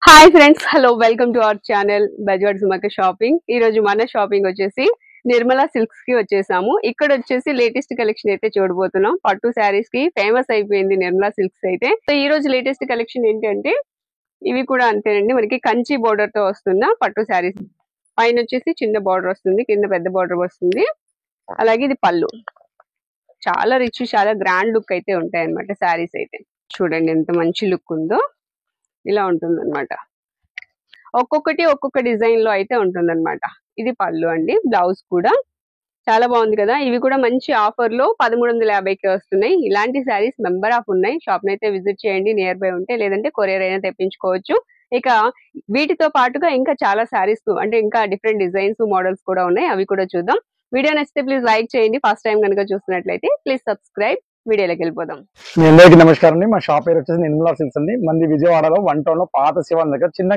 Hi friends, hello, welcome to our channel Bezawada Sumakka shopping. ఈ రోజు మన షాపింగ్ వచ్చేసి నిర్మలా సిల్క్స్ కి వచ్చేసాము. ఇక్కడ వచ్చేసి లేటెస్ట్ కలెక్షన్ అయితే చూడబోతున్నాం. పట్టు శారీస్ కి ఫేమస్ అయిపోయింది నిర్మలా సిల్క్స్ అయితే. సో ఈ రోజు లేటెస్ట్ కలెక్షన్ ఏంటంటే ఇవి కూడా అంతేనండి, మనకి కంచి బోర్డర్ తో వస్తున్న పట్టు శారీస్. పైన వచ్చేసి చిన్న బార్డర్ వస్తుంది, కింద పెద్ద బార్డర్ వస్తుంది. అలాగే ఇది పళ్ళు. చాలా రిచ్, చాలా గ్రాండ్ లుక్ అయితే ఉంటాయి అన్నమాట శారీస్ అయితే. చూడండి ఎంత మంచి లుక్ ఉందో. ఇలా ఉంటుంది అనమాట. ఒక్కొక్కటి ఒక్కొక్క డిజైన్ లో అయితే ఉంటుందన్నమాట. ఇది పళ్ళు అండి. బ్లౌజ్ కూడా చాలా బాగుంది కదా. ఇవి కూడా మంచి ఆఫర్ లో 1350కి వస్తున్నాయి. ఇలాంటి శారీస్ మెంబర్ ఆఫ్ ఉన్నాయి. షాప్ అయితే విజిట్ చేయండి నియర్ బై ఉంటే, లేదంటే కొరియర్ అయినా తెప్పించుకోవచ్చు. ఇక వీటితో పాటుగా ఇంకా చాలా శారీస్ అంటే ఇంకా డిఫరెంట్ డిజైన్స్ మోడల్స్ కూడా ఉన్నాయి, అవి కూడా చూద్దాం. వీడియో నచ్చితే ప్లీజ్ లైక్ చేయండి. ఫస్ట్ టైం కనుక చూస్తున్నట్లయితే ప్లీజ్ సబ్స్క్రైబ్. వీడియోలోకి వెళ్ళిపోదాం. మీ అందరికీ నమస్కారం అండి. మా షాప్ పేరు వచ్చేసి నిర్మలా సిల్క్స్ అండి. మంది విజయవాడలో 1 టౌన్ లో పాత శివాన్ దగ్గర చిన్న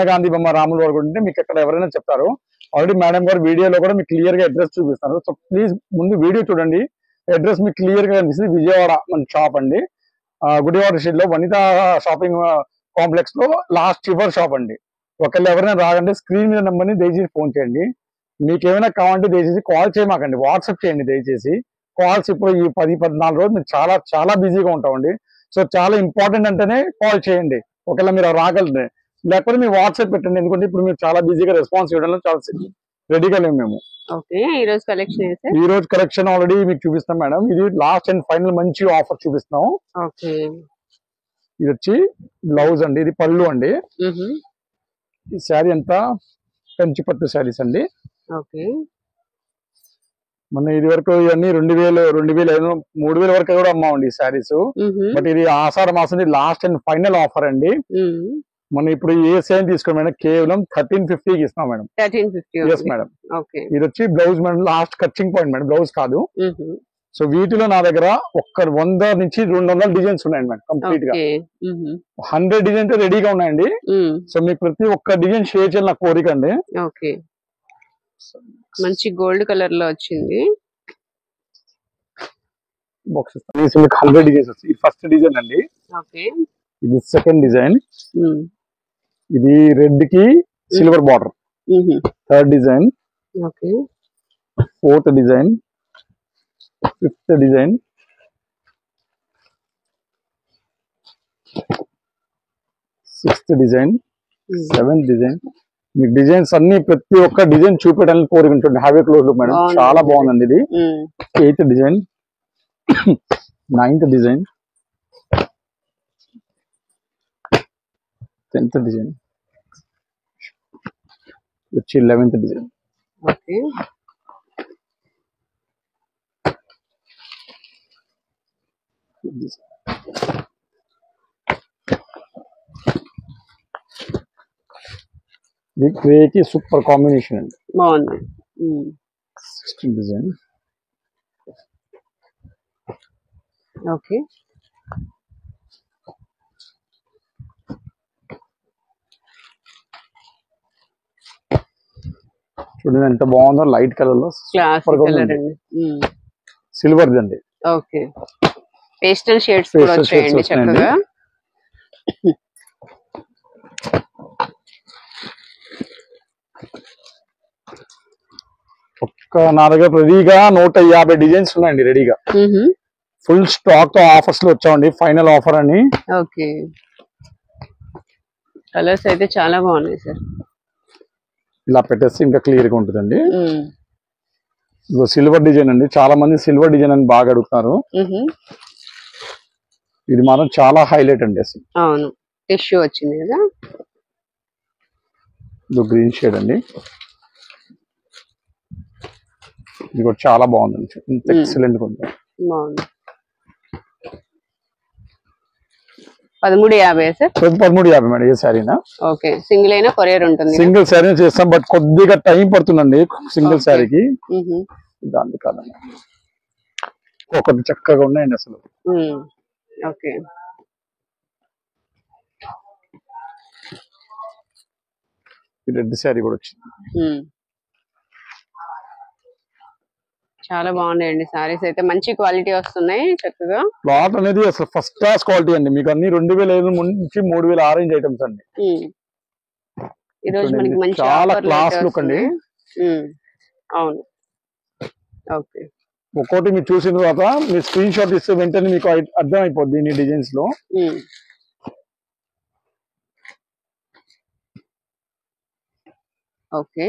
గాంధీ బొమ్మ రాములు వరకు ఉంటే మీకు ఇక్కడ ఎవరైనా చెప్తారు. ఆల్రెడీ మేడం గారు వీడియోలో కూడా మీకు క్లియర్ గా అడ్రస్ చూపిస్తారు. సో ప్లీజ్ ముందు వీడియో చూడండి, అడ్రస్ మీకు క్లియర్ గా కనిపిస్తుంది. విజయవాడ మన షాప్ అండి. గుడివాడ స్ట్రీట్ లో వనిత షాపింగ్ కాంప్లెక్స్ లో లాస్ట్ చివరి షాప్ అండి. ఒకళ్ళు ఎవరైనా రాగండి, స్క్రీన్ మీద నెంబర్ని దయచేసి ఫోన్ చేయండి. మీకు ఏమైనా కావాలంటే దయచేసి కాల్ చేయమాకండి, వాట్సాప్ చేయండి దయచేసి. కాల్స్ ఇప్పుడు ఈ 10-14 రోజులు మేము చాలా చాలా బిజీగా ఉంటామండి. సో చాలా ఇంపార్టెంట్ అంటేనే కాల్ చేయండి. ఒకవేళ మీరు రాగలరు, లేకపోతే మీరు వాట్సాప్ పెట్టండి. ఎందుకంటే ఇప్పుడు మీరు చాలా బిజీగా రెస్పాన్స్ ఇవ్వడంలో చాలా రెడీగా లేము మేము. ఓకే, ఈ రోజు కలెక్షన్ ఈ రోజు కలెక్షన్ ఆల్రెడీ మీకు చూపిస్తాం మేడం. ఇది లాస్ట్ అండ్ ఫైనల్ మంచి ఆఫర్ చూపిస్తాం. ఓకే, ఇది వచ్చి బ్లౌజ్ అండి, ఇది పళ్ళు అండి. ఈ శారీ అంతా కంచి పట్టు శారీస్ అండి. ఓకే, మొన్న ఇది వరకు ఇవన్నీ 2000, 2500, 3000 వరకు కూడా అమ్మామండి ఈ శారీస్. బట్ ఇది ఆషాఢ మాసం లాస్ట్ అండ్ ఫైనల్ ఆఫర్ అండి. మనం ఇప్పుడు ఏ సేల్ తీసుకోండి మేడం, కేవలం 1350కి ఇస్తాం మేడం. 1350. Yes madam. ఓకే, ఇది వచ్చి blouse madam, last catching point madam, blouse కాదు. సో వీటిలో నా దగ్గర 100 నుంచి 200 డిజైన్స్ ఉన్నాయండి మేడం. కంప్లీట్ గా 100 డిజైన్స్ రెడీగా ఉన్నాయండి. సో మీకు ప్రతి ఒక్క డిజైన్ షేర్ చేయాలి నా కోరిక అండి. ఓకే, మంచి గోల్డ్ కలర్ లో వచ్చింది. బాక్స్ మీకు 100 డిజైన్స్ వస్తాయి. ఇది ఫస్ట్ డిజైన్ అండి. ఓకే, ఇది సెకండ్ డిజైన్. ఇది రెడ్ కి silver border. Third design. Okay, fourth design. Fifth design. Sixth design. Seventh design. మీకు డిజైన్స్ అన్ని ప్రతి ఒక్క డిజైన్ చూపించడానికి కోరుకుంటుంది. హ్యావీ క్లోజ్ లుక్ మేడం, చాలా బాగుందండి ఇది. Eighth design. Ninth design. 10th design. వచ్చి 11th డిజైన్. ఓకే, ఇది గ్రేకి సూపర్ కాంబినేషన్ అండి, బాగుంది. 16th design. ఓకే, చూడండి ఎంత బాగుందో, లైట్ కలర్ లో కలర్ అండి. సిల్వర్ అండి. ఓకే, పేస్టల్ షేడ్స్ కూడా వచ్చాయండి చక్కగా. నా దగ్గర రెడీగా 150 డిజైన్స్ ఉన్నాయండి రెడీగా. ఫుల్ స్టాక్ తో ఆఫర్స్ లో వచ్చామండి, ఫైనల్ ఆఫర్ అని. ఓకే, కలర్స్ అయితే చాలా బాగున్నాయి సార్. ఇలా పెట్టేస్తే ఇంకా క్లియర్ గా ఉంటుందండి. ఇదిగో సిల్వర్ డిజైన్ అండి, చాలా మంది సిల్వర్ డిజైన్ అని బాగా అడుగుతున్నారు. ఇది మాత్రం చాలా హైలైట్ అండి అసలు. అవును, టిష్యూ వచ్చింది కదా. ఇది గ్రీన్ షేడ్ అండి. ఇది కూడా చాలా బాగుందండి, ఇంత ఎక్సలెంట్ గా ఉంది. బాగుంది. 1350 సార్. 1350 మేడం ఏ శారీనా. ఓకే, సింగిల్ అయినా కొరియర్ ఉంటుంది. సింగిల్ శారీ చేస్తాం, బట్ కొద్దిగా టైం పడుతుందండి సింగిల్ శారీకి. దాని కాదండి, ఒకటి చక్కగా ఉన్నాయండి అసలు. ఓకే, రెడ్ శారీ కూడా వచ్చింది. చాలా బాగున్నాయండి సారీస్ అయితే మంచి క్వాలిటీ వస్తున్నాయి చక్కగా. క్లాత్ అనేది అసలు ఫస్ట్ క్లాస్ క్వాలిటీ అండి. మీకు అన్ని 2005 నుంచి 3000 ఆరెంజ్ ఐటమ్స్ అండి. ఈ రోజు మనకి మంచి చాలా క్లాస్ లుక్ అండి. అవును. ఓకే, ఒక్కోటి మీరు చూసిన తర్వాత మీరు స్క్రీన్ షాట్ ఇస్తే వెంటనే మీకు అర్థం అయిపోద్ది ఈ డిజైన్స్ లో. ఓకే,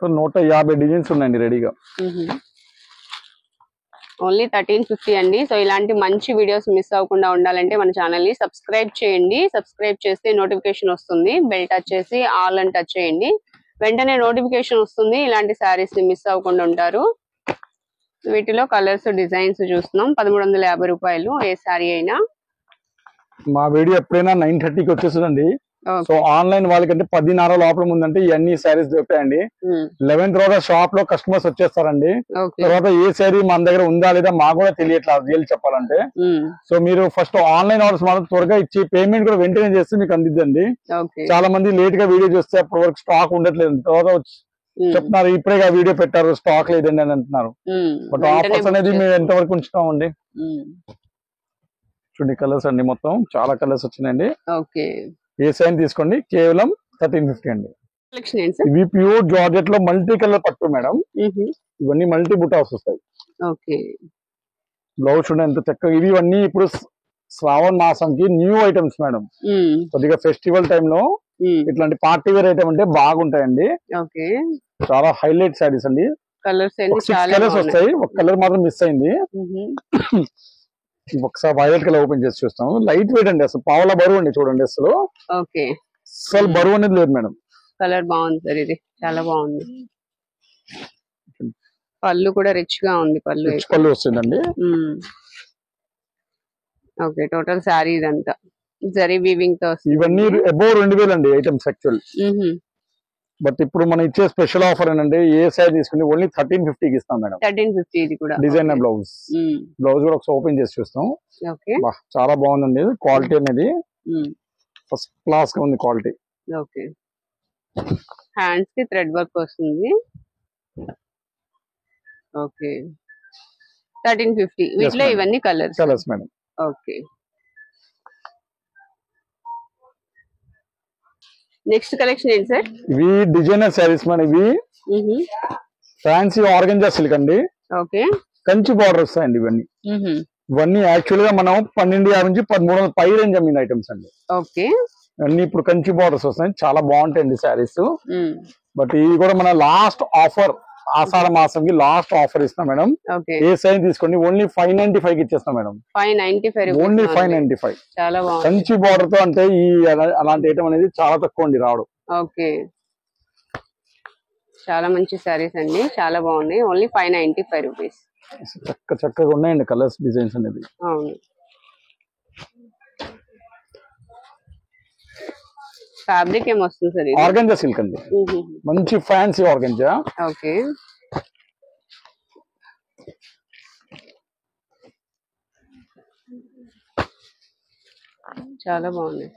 150 డిజైన్స్ ఉన్నాయండి రెడీగా. ఓన్లీ 1350 అండి. సో ఇలాంటి మంచి వీడియోస్ మిస్ అవ్వకుండా ఉండాలంటే మన ఛానల్ ని సబ్స్క్రైబ్ చేయండి. సబ్స్క్రైబ్ చేస్తే నోటిఫికేషన్ వస్తుంది. బెల్ టచ్ చేసి ఆల్ అని టచ్ చేయండి, వెంటనే నోటిఫికేషన్ వస్తుంది. ఇలాంటి శారీస్ ని మిస్ అవ్వకుండా ఉంటారు. వీటిలో కలర్స్ డిజైన్స్ చూస్తున్నాం. 1350 రూపాయలు ఏ శారీ అయినా. మా వీడియో ఎప్పుడైనా 9:30కి వచ్చేస్తుందండి. సో ఆన్లైన్ వాళ్ళకంటే 10:30 లోపల ముందంటే ఇవన్నీ శారీస్ దొరుకుతాయండి. 11 తర్వాత షాప్ లో కస్టమర్స్ వచ్చేస్తారండి. తర్వాత ఏ శారీ మన దగ్గర ఉందా లేదా మాకు కూడా తెలియట్లేదు రియల్ చెప్పాలంటే. సో మీరు ఫస్ట్ ఆన్లైన్ ఆర్డర్స్ మాత్రం త్వరగా ఇచ్చి పేమెంట్ కూడా వెంటనే చేస్తే మీకు అందిద్దండి. చాలా మంది లేట్ గా వీడియో చూస్తే అప్పటి వరకు స్టాక్ ఉండట్లేదు. తర్వాత చెప్తున్నారు ఇప్పుడే వీడియో పెట్టారు స్టాక్ లేదండి అని అంటున్నారు. బట్ ఆఫర్స్ అనేది మేము ఎంతవరకు ఉంచుతామండి. చూడండి కలర్స్ అండి, మొత్తం చాలా కలర్స్ వచ్చినాయండి. ఏ సైన్ తీసుకోండి, కేవలం 1350 అండి. ఇవి ప్యూర్ జార్జెట్ లో మల్టీ కలర్ పట్టు మేడం. ఇవన్నీ మల్టీ బుటాస్ వస్తాయి. బ్లౌజ్ చూడండి ఎంత చక్కగా. ఇవన్నీ ఇప్పుడు శ్రావణ మాసంకి న్యూ ఐటమ్స్ మేడం. కొద్దిగా ఫెస్టివల్ టైంలో ఇట్లాంటి పార్టీ వేర్ ఐటమ్ అంటే బాగుంటాయండి. చాలా హైలైట్ శారీస్ అండి. కలర్స్ వస్తాయి, ఒక కలర్ మాత్రం మిస్ అయింది. ఒకసారి వైలెట్ కలర్ ఓపెన్ చేసి చూస్తాం. లైట్ వెయిట్ అండి, అసలు పావుల బరువు అండి. చూడండి అసలు అసలు బరువు అనేది లేదు మేడం. కలర్ బాగుంది సార్, ఇది చాలా బాగుంది. పళ్ళు కూడా రిచ్ గా ఉంది. పళ్ళు వస్తుందండి. ఓకే, టోటల్ శారీ ఇదంతా జరీ వీవింగ్ తో వస్తుంది. ఇవన్నీ అబౌవ్ 2000 అండి ఐటమ్స్ యాక్చువల్. బట్ ఇప్పుడు మనం ఇచ్చే స్పెషల్ ఆఫర్ ఏంటంటే ఏ సైజ్ తీసుకుని ఓన్లీ 1350కి ఇస్తాం మేడం. 1350 ఇది కూడా డిజైనర్ బ్లౌజ్. బ్లౌజ్ కూడా ఒకసారి ఓపెన్ చేసి చూస్తాం. చాలా బాగుందండి క్వాలిటీ అనేది. ఫస్ట్ క్లాస్ గా ఉంది క్వాలిటీ. ఓకే, హ్యాండ్స్ కి థ్రెడ్ వర్క్ వస్తుంది. ఓకే, 1350. వీటిలో ఇవన్నీ colours madam. Okay, next collection ఏంటి సార్? ఇవి డిజైనర్ శారీస్ మన. ఇవి ఫ్యాన్సీ ఆర్గంజా సిల్క్ అండి. ఓకే, కంచి బార్డర్ వస్తాయండి ఇవన్నీ. ఇవన్నీ యాక్చువల్ గా మనం 1250 నుంచి 1300 పై రేంజ్ అమ్మిన ఐటమ్స్ అండి. ఓకే, అన్ని ఇప్పుడు కంచి బార్డర్స్ వస్తాయి, చాలా బాగుంటాయండి శారీస్. బట్ ఇవి కూడా మన లాస్ట్ ఆఫర్, ఆషాఢ మాసంకి లాస్ట్ ఆఫర్ ఇస్తాం మేడం. ఏ సైజ్ తీసుకోండి ఓన్లీ 595 కి ఇచ్చేస్తాం మేడం. 595 ఓన్లీ 595. చాలా బాగుంది. కంచి బార్డర్ తో అంటే ఈ అలాంటి ఐటమ్ అనేది చాలా తక్కువ అండి రావడం. ఓకే, చాలా మంచి సారీస్ అండి, చాలా బాగున్నాయి. Only 595 rupees. చక్కగా ఉన్నాయండి కలర్స్ డిజైన్స్ అనేది. అవును, ఫ్యాబ్రిక్ ఏమొస్తుంది సార్? ఆర్గంజా సిల్క్ అండి, మంచి ఫ్యాన్సీ ఆర్గంజా. ఓకే, చాలా బాగుంది.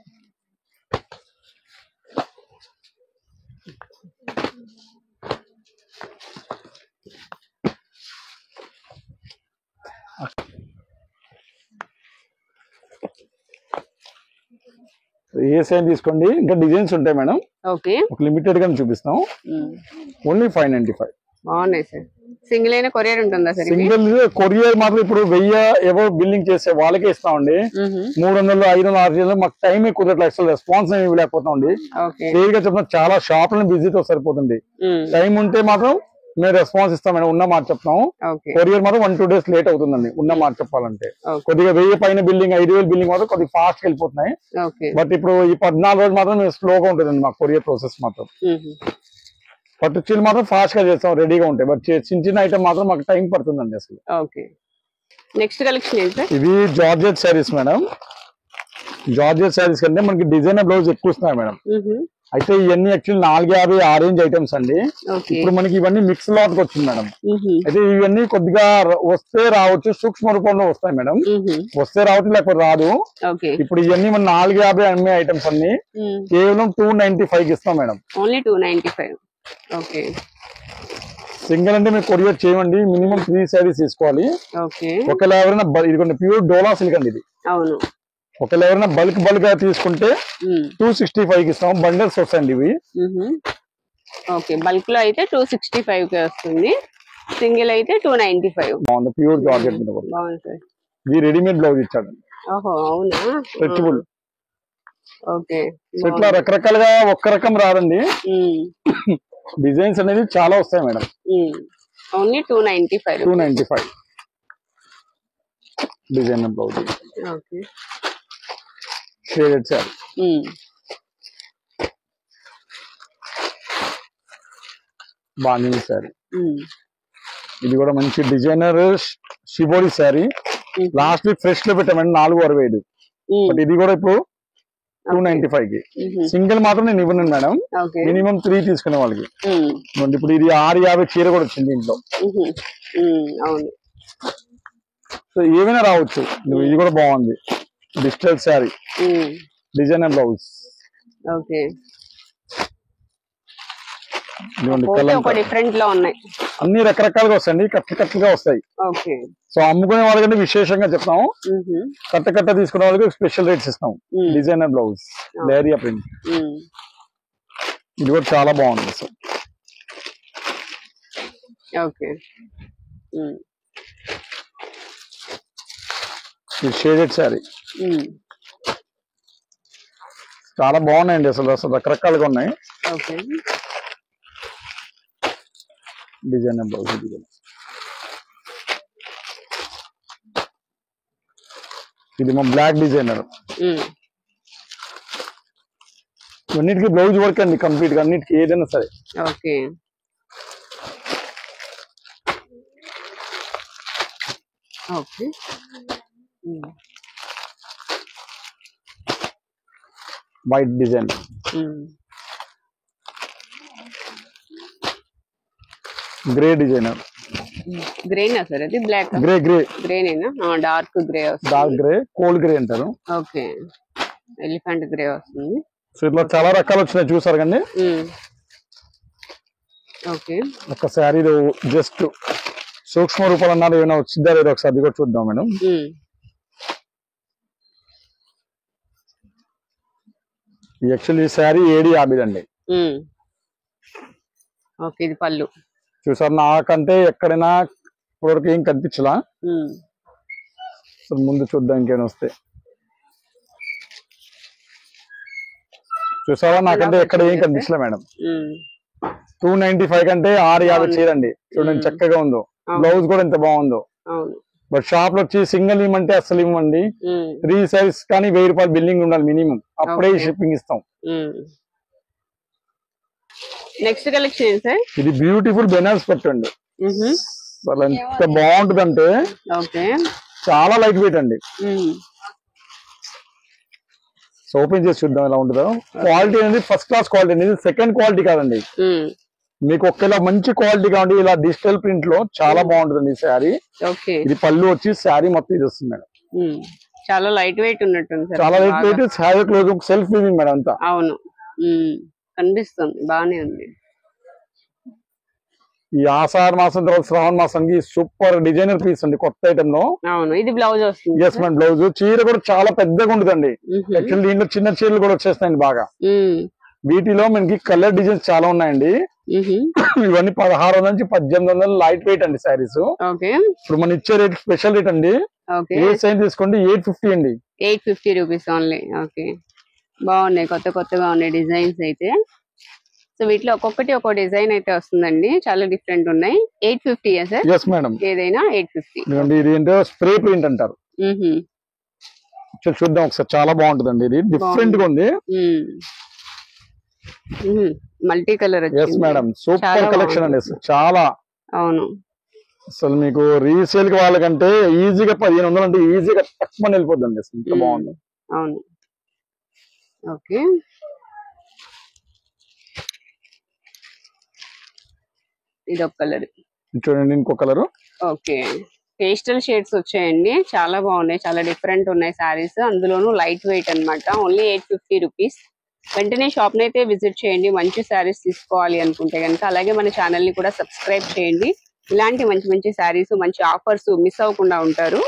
ఏ సైజ్ తీసుకోండి, ఇంకా డిజైన్స్ ఉంటాయి మేడం. ఓకే, ఒక లిమిటెడ్ గా చూపిస్తాం. ఓన్లీ 595. బాగున్నాయి సార్. సింగిల్ అయినా కొరియర్ ఉంటుందా సార్? సింగిల్ కొరియర్ మాత్రం ఇప్పుడు 1000 ఎవరు బిల్లింగ్ చేసే వాళ్ళకే ఇస్తామండి. 300, 500, 600 మాకు టైం కుదరట్లేదు, అసలు రెస్పాన్స్ ఏమి ఇవ్వలేకపోతామండి. క్లియర్ గా చెప్తున్నా, చాలా షాపులను విజిట్ సరిపోతుంది. టైం ఉంటే మాత్రం మేము రెస్పాన్స్ ఇస్తామండి, ఉన్న మాట చెప్తాం. కొరియర్ మాత్రం 1-2 days లేట్ అవుతుందండి, ఉన్న మాట చెప్పాలంటే. కొద్దిగా 1000 పైన బిల్లింగ్, 5000 బిల్లింగ్ మాత్రం కొద్దిగా ఫాస్ట్ వెళ్ళిపోతున్నాయి. బట్ ఇప్పుడు ఈ 14 రోజులు మాత్రం స్లోగా ఉంటుందండి మా కొరియర్ ప్రాసెస్ మాత్రం. పట్టు చీరలు మాత్రం ఫాస్ట్ గా చేస్తాం, రెడీగా ఉంటాయి. బట్ చిన్న చిన్న ఐటమ్ మాత్రం మాకు టైం పడుతుందండి అసలు. ఓకే, నెక్స్ట్ కలెక్షన్ ఏంటి సార్? ఇవి georgette saris madam. Georgette saris కంటే మనకి డిజైనర్ బ్లౌజ్ ఎక్కువ వస్తున్నాయి మేడం. అయితే ఇవన్నీ యాక్చువల్లీ 450 ఆరెంజ్ ఐటమ్స్ అండి. ఇప్పుడు మనకి ఇవన్నీ మిక్స్ లాట్ వచ్చింది మేడం. అయితే ఇవన్నీ కొద్దిగా వస్తే రావచ్చు, సూక్ష్మ రూపంలో వస్తాయి మేడం. వస్తే రావచ్చు, లేకపోతే రాదు. ఇప్పుడు ఇవన్నీ మన 450 అమ్మే ఐటమ్స్ అన్ని కేవలం 295 ఇస్తాం మేడం. ఓన్లీ 295. ఓకే, సింగిల్ అంటే మీరు కొరియర్ చేయండి, మినిమం 3 సారీస్ తీసుకోవాలి. ఓకే. ఒకవేళ ఎవరైనా ఇదిగోండి ప్యూర్ డోలా సిల్క్ అండి ఇది. అవును. ఒకవేళ ఎవరైనా బల్క్ గా తీసుకుంటే 265 కి ఇస్తాం. బండల్స్ వస్తాయండి ఇవి. ఓకే, బల్క్ లో అయితే 265 కి వస్తుంది, సింగిల్ అయితే 295. బాగుంది, ప్యూర్ జార్జెట్ మీద కూడా. బాగుంది సార్. ఇది రెడీమేడ్ బ్లౌజ్ ఇచ్చాడు. ఓహో, అవునా. స్ట్రెచబుల్. ఓకే. ఇట్లా రకరకాలుగా ఒక్క రకం రాదండి, డిజైన్స్ అనేది చాలా వస్తాయి madam. Only 295. Design blouse. Okay. Shaded sorry. బాగుంది సారీ. ఇది కూడా మంచి designer shibori sorry. Last week fresh లో పెట్టామండి 465. బట్ ఇది కూడా ఇప్పుడు 295 కి. సింగిల్ మాత్రం నేను ఇవ్వను మేడం, మినిమం 3 తీసుకునే వాళ్ళకి. ఇప్పుడు ఇది 650 చీర కూడా వచ్చింది ఇంట్లో. సో ఏమైనా రావచ్చు. ఇది కూడా బాగుంది, digital sari, designer blouse. Okay. Different లో ఉన్నాయి, అన్ని రకరకాలుగా వస్తాయండి, కట్టలుగా వస్తాయి. సో అమ్ముకునే వాళ్ళకంటే విశేషంగా చెప్తాము, కట్ట తీసుకునే వాళ్ళకి స్పెషల్ రేట్స్ ఇస్తాం. Designer blouse, leheriya print. ఇది కూడా చాలా బాగుంది. So okay. షేడెడ్ శారీ చాలా బాగున్నాయండి, అసలు రకరకాలుగా ఉన్నాయి. Designer blouse. ఇది మా బ్లాక్ డిజైనర్. అన్నిటికీ బ్లౌజ్ వర్క్ అండి కంప్లీట్ గా, అన్నిటికీ ఏదైనా సరే. Okay. Okay. White design. Grey designer. గ్రేనా సార్ అది? బ్లాక్ గ్రేనేనా? డార్క్ గ్రే వస్తుంది. డార్క్ గ్రే, కోల్డ్ గ్రే అంటారు. ఓకే. ఎలిఫెంట్ గ్రే వస్తుంది. సో ఇట్లా చాలా రకాలు వచ్చినాయి, చూసారు కండి. ఓకే. ఒక శారీలో జస్ట్ సూక్ష్మ రూపాలు అన్నారు, ఏమైనా వచ్చిందా లేదో ఒకసారి అది కూడా చూద్దాం మేడం. యాక్చువల్లీ ఈ శారీ 750 అండి. ఓకే. ఇది పళ్ళు. చూసారు, నాకంటే ఎక్కడైనా ఇప్పటివరకు ఏం కనిపించలా. ముందు చూద్దాం ఇంకేమైనా వస్తే. చూసారా, నాకంటే ఎక్కడ ఏం కనిపించలే మేడం. 295 కంటే 650 చీరండి. చూడండి చక్కగా ఉందో, బ్లౌజ్ కూడా ఎంత బాగుందో. బట్ షాప్ లో వచ్చి సింగిల్ ఇవ్వమంటే అసలు ఇవ్వండి. 3 సారీస్ కానీ 1000 రూపాయలు బిల్లింగ్ ఉండాలి మినిమం, అప్పుడే షిప్పింగ్ ఇస్తాం. నెక్స్ట్ కలెక్షన్ సార్, ఇది బ్యూటిఫుల్ బెనారస్ పెట్టండి. అసలు ఎంత బాగుంటుంది అంటే చాలా లైట్ వెయిట్ అండి. సో ఓపెన్ చేసి చూద్దాం ఎలా ఉంటుందో. క్వాలిటీ అనేది ఫస్ట్ క్లాస్ క్వాలిటీ అండి, ఇది సెకండ్ క్వాలిటీ కాదండి. మీకు ఒకేలా మంచి క్వాలిటీ కావండి, ఇలా డిజిటల్ ప్రింట్ లో చాలా బాగుంటుంది ఈ శారీ. ఇది పళ్ళు వచ్చి శారీ మొత్తం ఇది వస్తుంది మేడం. చాలా లైట్ వెయిట్ ఉన్నట్టుంది, చాలా light weight. Sari close self weaving madam అంతా. అవును, కనిపిస్తుంది, బాగానే ఉంది. ఈ ఆషాఢ మాసం తర్వాత శ్రావణ మాసానికి సూపర్ డిజైనర్ పీస్ అండి, కొత్త ఐటమ్ లో. అవును, ఇది బ్లౌజ్ వస్తుంది. Yes madam, blouse. చీర కూడా చాలా పెద్దగా ఉంటుందండి. యాక్చువల్లీ దీంట్లో చిన్న చీరలు కూడా వచ్చేస్తాయండి బాగా. వీటిలో మనకి కలర్ డిజైన్స్ చాలా ఉన్నాయండి. ఇవన్నీ 1600 నుంచి 1800 లైట్ వెయిట్ అండి శారీస్. ఇప్పుడు మనం ఇచ్చే రేట్ స్పెషల్ రేట్ అండి. ఏ సైజ్ తీసుకోండి 850 అండి. 850 రూపీస్ ఓన్లీ. ఓకే, బాగున్నాయి, కొత్తగా ఉన్నాయి డిజైన్స్ అయితే. సో వీటిలో ఒక్కొక్కటి ఒక్కో డిజైన్ అయితే వస్తుందండి, చాలా డిఫరెంట్ ఉన్నాయి. 850 సార్? ఎస్ మేడం, ఏదైనా 850. ఇది ఏంటో స్ప్రే ప్రింట్ అంటారు. చూద్దాం ఒకసారి, చాలా బాగుంటుందండి. ఇది డిఫరెంట్ గా ఉంది, multi colour. Yes madam, super collection అండి చాలా. అవును, అసలు మీకు రీసేల్ కి వాళ్ళకంటే ఈజీగా 1500 అంటే ఈజీగా తక్కువ వెళ్ళిపోద్దండి. అసలు ఇంత బాగుంది. అవును. ఓకే, ఇది ఒక కలర్. చూడండి ఇంకో కలర్. ఓకే, పేస్టల్ షేడ్స్ వచ్చాయండి, చాలా బాగున్నాయి, చాలా డిఫరెంట్ ఉన్నాయి సారీస్. అందులోనూ లైట్ వెయిట్ అన్నమాట. Only 850 rupees. వెంటనే షాప్ ని అయితే విజిట్ చేయండి మంచి శారీస్ తీసుకోవాలి అనుకుంటే కనుక. అలాగే మన ఛానల్ ని కూడా సబ్స్క్రైబ్ చేయండి. ఇలాంటి మంచి మంచి శారీస్ మంచి ఆఫర్స్ మిస్ అవ్వకుండా ఉంటారు.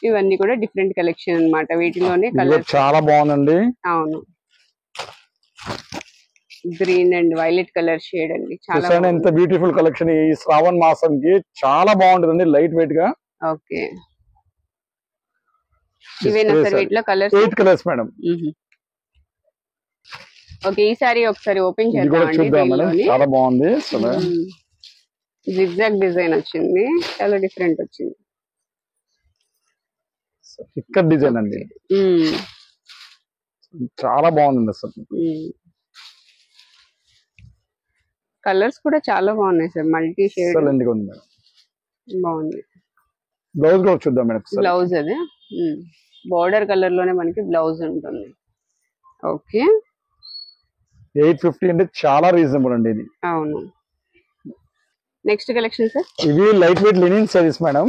ఇవన్నీ కూడా డిఫరెంట్ కలెక్షన్ అన్నమాట. వీటిలోనే కలర్ చాలా బాగుందండి. అవును, green and violet colour shade అండి. చాలా ఎంత బ్యూటిఫుల్ కలెక్షన్ ఈ శ్రావణ మాసంకి చాలా బాగుంటుందండి. లైట్ వెయిట్ గా. ఓకే, ఇవేనా సార్ వీటిలో కలర్స్? 8 colours madam. ఓకే, ఈ సారీ ఒకసారి ఓపెన్ చేద్దామండి. చాలా బాగుంది. జిగ్జాగ్ డిజైన్ వచ్చింది, చాలా డిఫరెంట్ వచ్చింది. ఇక్కడ డిజైన్ అండి, చాలా బాగుంది అసలు. కలర్స్ కూడా చాలా బాగున్నాయి సార్, మల్టీ షేడ్ బాగుంది. బ్లౌజ్ కూడా చూద్దాం మేడం. బ్లౌజ్ అదే బోర్డర్ కలర్ లోనే మనకి బ్లౌజ్ ఉంటుంది. ఓకే, 850 అంటే చాలా రీజనబుల్ అండి ఇది. అవును. నెక్స్ట్ కలెక్షన్ సార్, ఇవి light weight linen saris madam.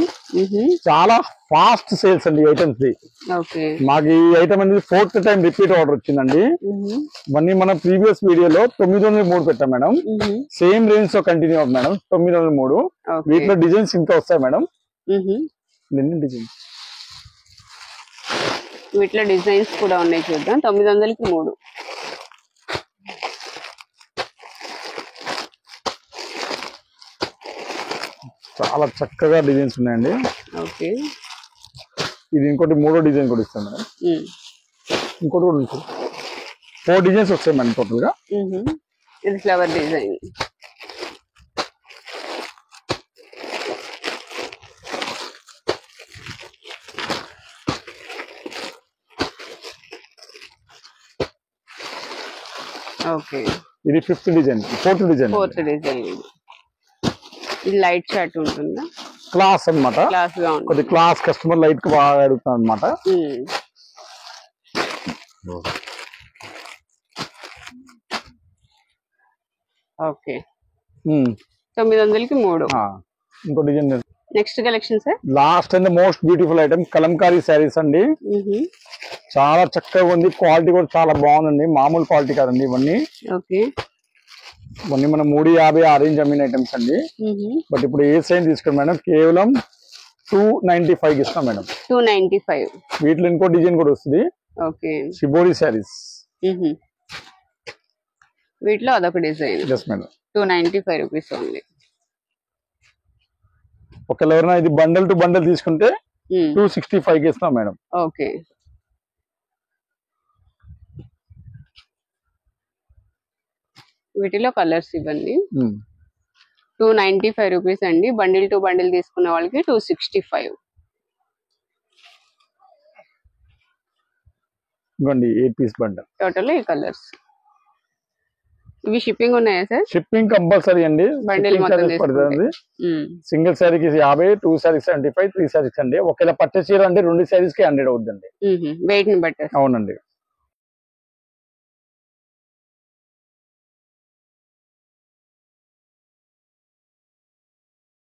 చాలా ఫాస్ట్ సేల్స్ అండి ఐటమ్స్ ది. ఓకే, మాకు ఈ ఐటమ్ అనేది 4th టైం రిపీట్ ఆర్డర్ వచ్చిందండి. ఇవన్నీ మన ప్రీవియస్ వీడియోలో 903 పెట్టాం మేడం. సేమ్ రేంజ్ తో కంటిన్యూ అవుతుంది మేడం. 903. వీటిలో డిజైన్స్ ఇంకా వస్తాయి మేడం. లినిన్ డిజైన్స్, వీటిలో డిజైన్స్ కూడా ఉన్నాయి, చూద్దాం. 900కి 3. చాలా చక్కగా డిజైన్స్ ఉన్నాయండి. ఓకే, ఇది ఇంకోటి 3వ డిజైన్ కూడా ఇస్తాం మేడం. ఇంకోటి కూడా ఉంటుంది. 4 డిజైన్స్ వస్తాయి మేడం టోటల్ గా. ఇది ఫ్లవర్ డిజైన్. ఓకే, ఇది 5th డిజైన్. 4th design. ఇది లైట్ షార్ట్ ఉంటుందా? క్లాస్ అన్నమాట. కొద్ది క్లాస్ కస్టమర్ లైట్ గా బాగా అడుగుతాం అన్నమాట. ఓకే, 900కి 3. ఇంకో design. Next collection sir, last and most beautiful item Kalamkari saris అండి. చాలా చక్కగా ఉంది. క్వాలిటీ కూడా చాలా బాగుందండి, మామూలు క్వాలిటీ కాదండి ఇవన్నీ. ఓకే, ఇవన్నీ మనం 350 ఆరెంజ్ అమ్మిన ఐటమ్స్ అండి. బట్ ఇప్పుడు ఏ సైన్ తీసుకోండి మేడం, కేవలం 295 ఇస్తాం మేడం. 295. వీటిలో ఇంకో డిజైన్ కూడా వస్తుంది. Okay, shibori saris. వీటిలో అదొక design. Yes madam. 295 rupees only. ఒకవేళ ఎవరైనా ఇది బండల్ టు బండల్ తీసుకుంటే 265 ఇస్తాం మేడం. ఓకే, వీటిలో కలర్స్ ఇవ్వండి. 295 రూపీస్ అండి. బండిల్ టు బండిల్ తీసుకున్న వాళ్ళకి 265. ఇవ్వండి 8 పీస్ బండల్. టోటల్ ఈ కలర్స్. ఇవి షిప్పింగ్ ఉన్నాయా సార్? షిప్పింగ్ కంపల్సరీ అండి. బండిల్ పడుతుంది. సింగిల్ శారీకి 50, 2 శారీస్ 75, 3 శారీస్ అండి. ఒకవేళ పట్టు చీర అంటే 2 శారీస్ కి 100 అవుతుందండి, వెయిట్ ని బట్టి. అవునండి.